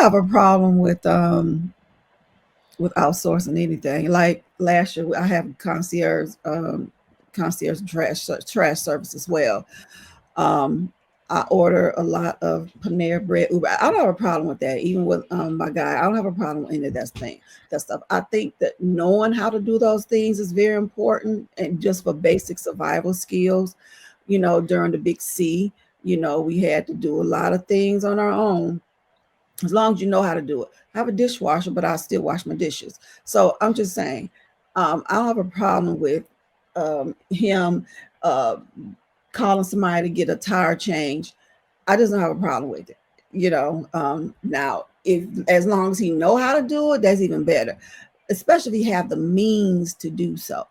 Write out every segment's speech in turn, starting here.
have a problem with outsourcing anything. Like last year, I have concierge trash service as well. Um, I order a lot of Panera Bread, Uber. I don't have a problem with that. Even with my guy, I don't have a problem with any of that stuff. I think that knowing how to do those things is very important, and just for basic survival skills. During the big C, we had to do a lot of things on our own. As long as you know how to do it. I have a dishwasher, but I still wash my dishes. So I'm just saying, I don't have a problem with him uh, calling somebody to get a tire change. I just don't have a problem with it. Now, if as long as he know how to do it, that's even better. Especially if he have the means to do so.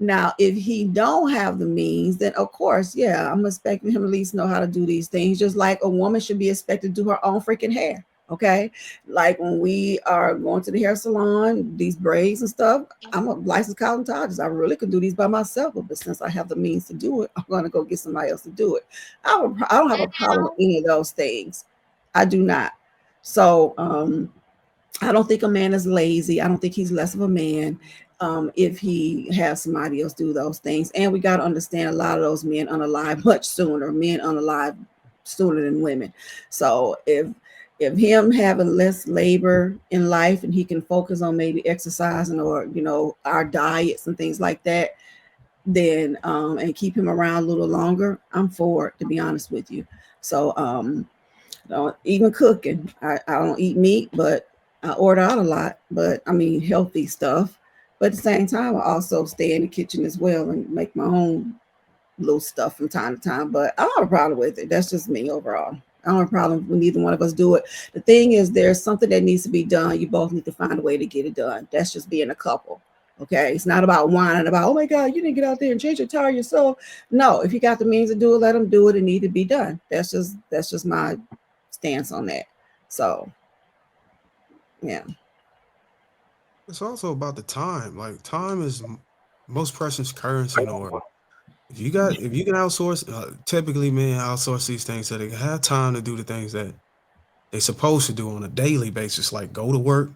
Now, if he don't have the means, then of course, yeah, I'm expecting him at least know how to do these things. Just like a woman should be expected to do her own freaking hair. Okay, like when we are going to the hair salon, these braids and stuff. I'm a licensed cosmetologist. I really could do these by myself, but since I have the means to do it, I'm going to go get somebody else to do it. I don't have a problem with any of those things. I do not. So I don't think a man is lazy. I don't think he's less of a man if he has somebody else do those things. And we got to understand a lot of those men unalive much sooner. Men unalive sooner than women. So if him having less labor in life and he can focus on maybe exercising or our diets and things like that, then and keep him around a little longer, I'm for it, to be honest with you. So even cooking, I don't eat meat, but I order out a lot, but I mean healthy stuff. But at the same time, I also stay in the kitchen as well and make my own little stuff from time to time. But I don't have a problem with it. That's just me overall. I don't have a problem when neither one of us do it. The thing is, there's something that needs to be done. You both need to find a way to get it done. That's just being a couple. Okay, it's not about whining about, oh my God, you didn't get out there and change your tire yourself. No, if you got the means to do it, let them do it. It need to be done. That's just my stance on that. So yeah. It's also about the time. Like time is most precious currency in the world. If you can outsource, typically men outsource these things so they can have time to do the things that they supposed to do on a daily basis, like go to work,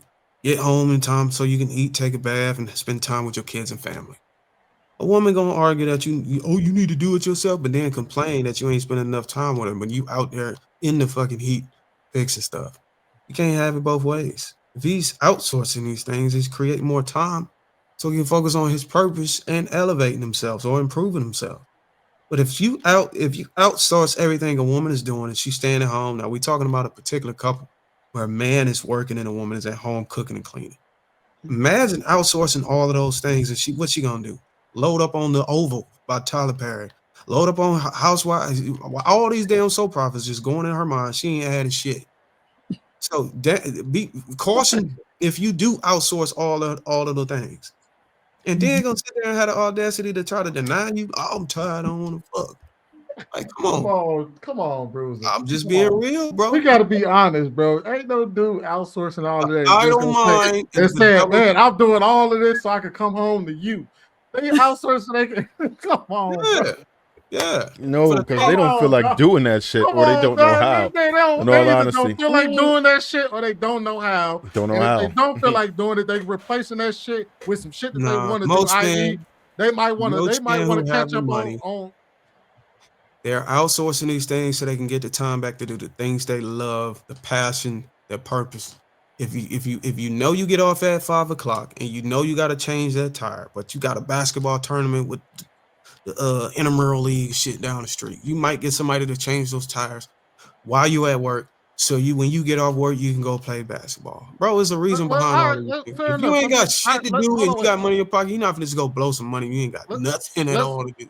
get home in time so you can eat, take a bath, and spend time with your kids and family. A woman gonna argue that you need to do it yourself, but then complain that you ain't spending enough time with her when you out there in the fucking heat fixing stuff. You can't have it both ways. If he's outsourcing these things, he's creating more time so he can focus on his purpose and elevating himself or improving himself. But if you outsource everything a woman is doing and she's staying at home, now we're talking about a particular couple where a man is working and a woman is at home cooking and cleaning. Imagine outsourcing all of those things and what's she gonna do? Load up on the Oval by Tyler Perry. Load up on Housewives. All these damn soap operas just going in her mind. She ain't adding shit. So be caution if you do outsource all of the things, and then gonna sit there and have the audacity to try to deny you. Oh, I'm tired. I don't want to fuck. Like, Come on, Bruiser. I'm just Come being on. real, We bro. gotta be honest, bro. Ain't no dude outsourcing all of that. I Just don't gonna say mind if they're the saying, devil. man, I'm doing all of this so I can come home to you. They outsourcing. They can come on, bro. Yeah, yeah. For No, the because Come they thought, don't feel on, like dog. doing that shit, Come or they on, don't know dog. how. They don't. In all They either don't honesty, feel like doing that shit or they don't know how. don't know And if they how. don't feel like doing it, they replacing that shit with some shit that they nah. want to do. I.e., they Most might men want who to have catch the up money, on. they're outsourcing these things so they can get the time back to do the things they love, the passion, their purpose. If you know you get off at 5 o'clock and you know you got to change that tire, but you got a basketball tournament with the intramural league shit down the street, you might get somebody to change those tires while you at work. So when you get off work, you can go play basketball, bro. There's a reason Well, behind all all right, these things. fair If you enough. ain't got shit to do Hold and on, you wait. got money in your pocket, you're not gonna just go blow some money. You ain't got Let, nothing at let's all to do.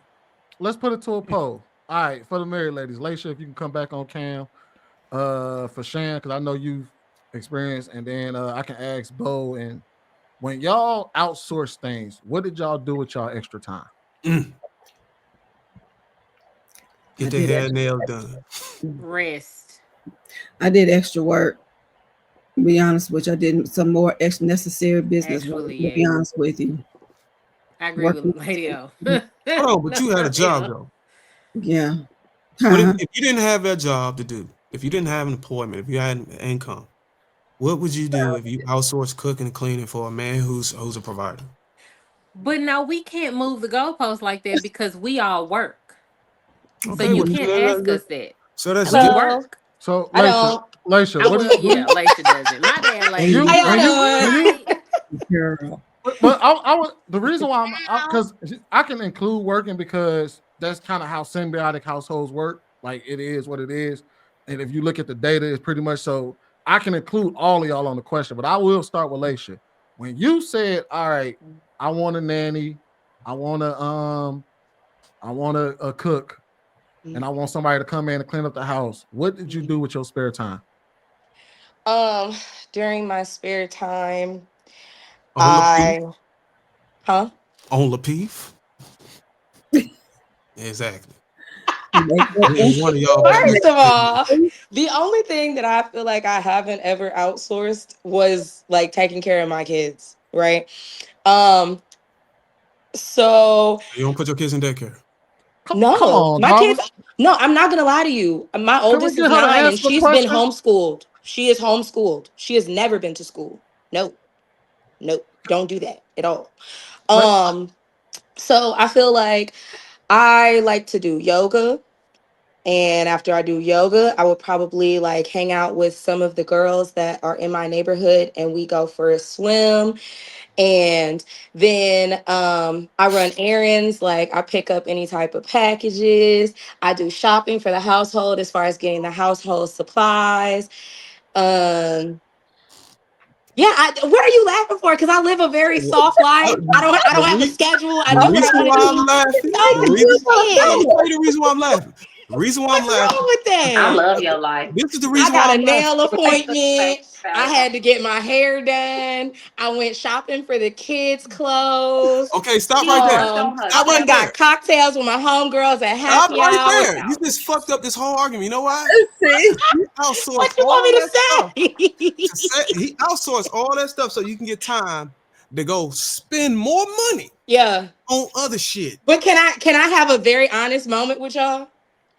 let's put it to a poll. All right, for the married ladies, Laisha, if you can come back on cam. For Shan, because I know you've experienced, and then I can ask Bo. And when y'all outsource things, what did y'all do with y'all extra time? Mm, I get their did hair extra. nails done. Rest. I did extra work. To be honest with you, I did some more extra necessary business work. Actually, To be yeah. honest with you, I agree working. with Lady O. Hold on, but No, you had for a job real. though. Yeah. What if, Huh? if you didn't have that job to do? If you didn't have an employment, if you had an income, What would you do if you outsource cooking and cleaning for a man who's a provider? But no, we can't move the goalposts like that because we all work. So Okay, you well, can't ask us that. so that's We good. Hello. work. So, I don't. Laisha, I what will, do you, yeah, Laisha doesn't. My bad, Laisha. How when y'all doing? Girl. but I would the reason why because I can include working because that's kind of how symbiotic households work. Like it is what it is, and if you look at the data, it's pretty much so. I can include all of y'all on the question, but I will start with Laisha. When you said, "All right, I want a nanny, I want a cook, and I want somebody to come in and clean up the house," what did you do with your spare time? During my spare time, On Lapeef? huh? On Lapeef? Exactly. Make One of y'all better. First of all, the only thing that I feel like I haven't ever outsourced was like taking care of my kids, right? So You don't put your kids in daycare. Come no, on, my Darwin. kids. No, I'm not gonna lie to you. My Can we oldest get is her to 9, and answer the she's been question? homeschooled. She is homeschooled. She has never been to school. No, don't do that at all. So I feel like I like to do yoga. And after I do yoga, I would probably like hang out with some of the girls that are in my neighborhood and we go for a swim. And then I run errands, like I pick up any type of packages. I do shopping for the household as far as getting the household supplies. Um yeah, what are you laughing for? Because I live a very soft life. I don't have a schedule. I The do what I reason want to why do. I'm laughing, the reason why I'm laughing. The reason why I'm What's laughing. wrong with I that? love your life. This is the I reason why got a I'm laughing. nail appointment. I Facts. had to get my hair done. I went shopping for the kids' clothes. Okay, stop She right there. worked on her Stop I went right and there. got cocktails with my homegirls at Stop happy right hour. there. You just fucked up this whole argument. You know why? See? He outsourced What you all want that stuff. me to say? He outsourced all that stuff so you can get time to go spend more money Yeah. on other shit. But can I have a very honest moment with y'all?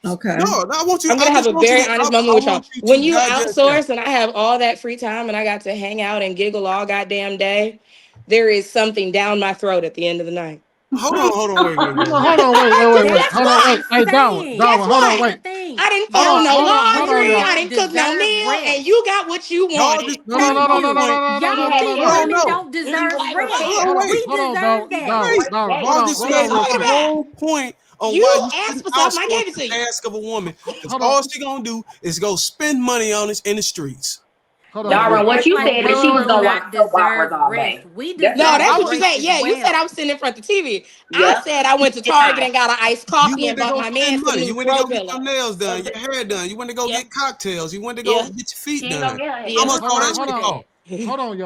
Okay. No, I want you. I'm gonna I have just a want you very to. honest I moment with y'all. want you When to you digest that. outsource and I have all that free time and I got to hang out and giggle all goddamn day, there is something down my throat at the end of the night. Hold on, wait. Hold on, wait. Guess Hold on, wait. what? Hey, Darwin, Guess hold on, what? wait. I didn't Hold fold on, no hold on, laundry. y'all. I didn't cook no Deserve meal, rest. and you got what you Y'all wanted. just No. Y'all no, women no. don't deserve rest. Hold on, wait. We deserve that. Wait. Darwin, Y'all hold just What are made you talking a about? whole point on You why you asked shouldn't for something, I outsource gave it to the you. task of a woman. Because Hold on. all she gonna do is go spend money on us in the streets. Hold But on. you Darwin, what act you like said is she men was do gonna watch not soap operas deserve all rest. day. We That's No, deserve that's exactly what what you you rest said. as Yeah, you said I well. was sitting in front of the TV. I Yep. said I went to Did Target not. and got an iced You coffee went and to bought go my man spend some money. new You went to throw go get your pillows. nails done, your hair done. You went to go Yeah, get cocktails. You went to go yeah, get your feet She ain't gonna done. get her How yeah. much hair. all What's that wrong shit with cost? that? Hold on,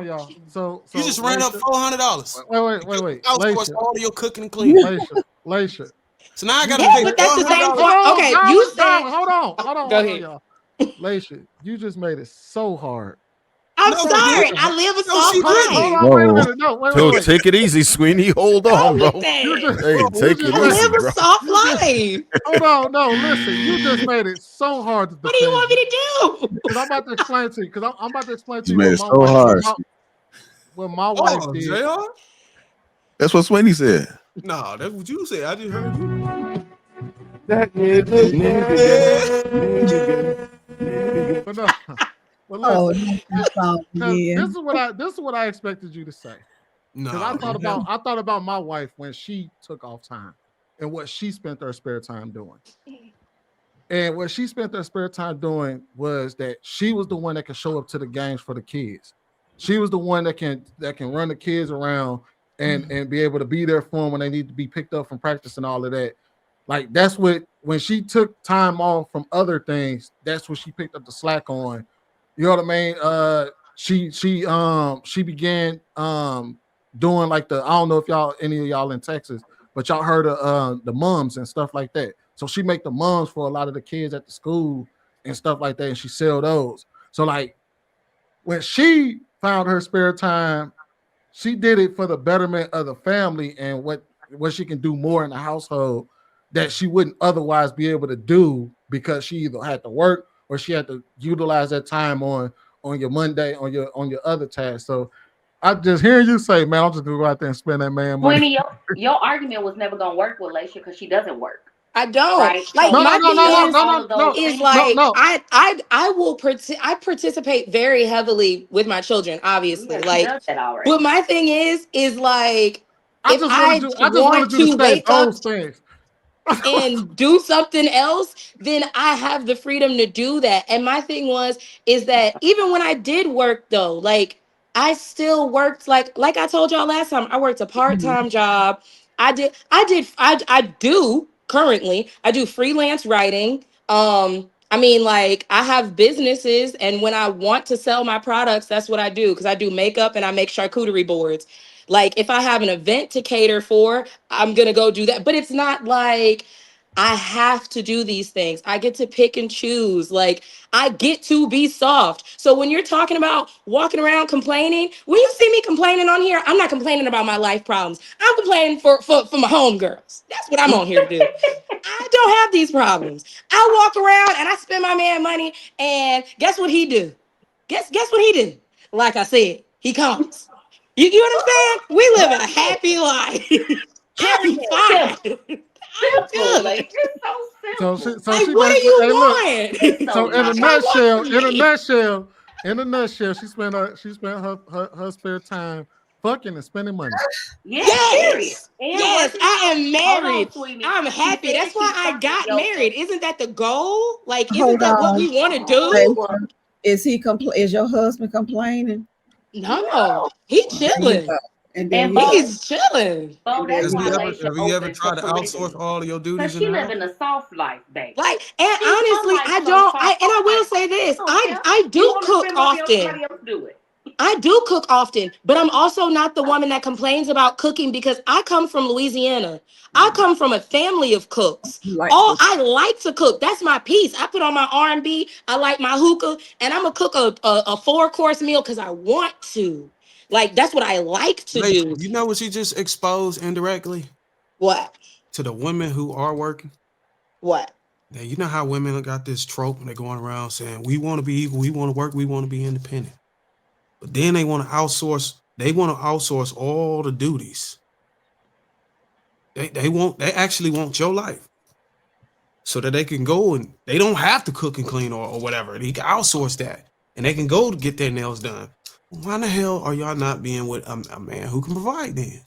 y'all. So You just ran up Laisha, $400 wait. because you outsourced Laisha, all of your cooking and cleaning. Laisha. So now I You gotta Yeah, just pay made but that's four the hundred same dollars. point. hold Okay, on, you said. hold Go on, ahead. y'all. Laisha, you just made it so hard. I'm No, I sorry. didn't. I live a No, soft she Hold life. didn't. on, wait a Whoa. minute. No, So wait. take it easy, Sweeney. Hold on, Go with bro. You that. just Hey, you take just it I made easy, live a bro. soft you just life. hold on. No, listen. You just made it so hard to What do you defend want you. me to do? Because I'm about to explain to you. Because I'm about to explain to You you made what it my so wife hard. what my wife Oh, did. JR? That's what Sweeney said. No, that's what you said. I just heard you. But no, but Oh, listen. that's that song Because again. this is what I expected you to say. Because No, I thought about my wife when she took off time and what she spent her spare time doing. And what she spent her spare time doing was that she was the one that could show up to the games for the kids. She was the one that can run the kids around and be able to be there for them when they need to be picked up from practice and all of that. Like that's what when she took time off from other things, that's what she picked up the slack on. You know what I mean? She began doing like I don't know if any of y'all in Texas, but y'all heard of the mums and stuff like that. So she make the mums for a lot of the kids at the school and stuff like that, and she sell those. So like when she found her spare time, she did it for the betterment of the family and what she can do more in the household that she wouldn't otherwise be able to do because she either had to work or she had to utilize that time on on your Monday on your other task. So I just hearing you say, man, I'm just gonna go out there and spend that man money. Sweeney, your argument was never gonna work with Laisha because she doesn't work. I don't. Right? Like So my thing is all of those is things. like no. I will I participate very heavily with my children, obviously. Yeah, she Like, does that already. but my thing is like I if just I wanted want you to to say wake up those things. and do something else, then I have the freedom to do that. And my thing is that even when I did work though, like I still worked like I told y'all last time, I worked a part-time job. I do currently, I do freelance writing. I mean, like I have businesses, and when I want to sell my products, that's what I do because I do makeup and I make charcuterie boards. Like if I have an event to cater for, I'm gonna go do that. But it's not like I have to do these things. I get to pick and choose. Like I get to be soft. So when you're talking about walking around complaining, when you see me complaining on here, I'm not complaining about my life problems. I'm complaining for my homegirls. That's what I'm on here to do. I don't have these problems. I walk around and I spend my man money, and guess what he do? Guess what he do? Like I said, he comes. You know what I'm saying? We live a happy life. I'm fine. I'm Simple, good. like it's so simple. So Like, she what do basically, you hey, look. want? So in a What y'all want nutshell, from me? in a nutshell, she spent her spare time fucking and spending money. Yeah, period. Yes. And Yes, working I out. am Hold on, married. Sweetie. I'm She happy. said That's why she I fucking got yoga. married. Isn't that the goal? Like, isn't Hold that what we on. want to do? Oh, Is is your husband complaining? No, no. he There you chilling. go. And there And you go. He's chilling. Bo, And there that's Has you why he go. ever Laisha have you ever open tried for to outsource polygamy. all of your Because duties in she the live house? in a soft life, baby. Like, and She, her honestly, life I so don't. soft. And I Her will life, say this: I don't care. I You do want to cook spend money on often. somebody else, do it. I do cook often, but I'm also not the woman that complains about cooking because I come from Louisiana. I come from a family of cooks. You like All to I like to cook. That's my piece. I put on my R&B. I like my hookah, and I'm gonna cook a 4-course meal because I want to. Like that's what I like to Like, do. you know what she just exposed indirectly What? to the women who are working? What? Now, you know how women got this trope and they're going around saying, we want to be equal, we want to work, we want to be independent. But then they want to outsource all the duties. They actually want your life so that they can go and they don't have to cook and clean or whatever. They can outsource that and they can go to get their nails done. Why the hell are y'all not being with a man who can provide then?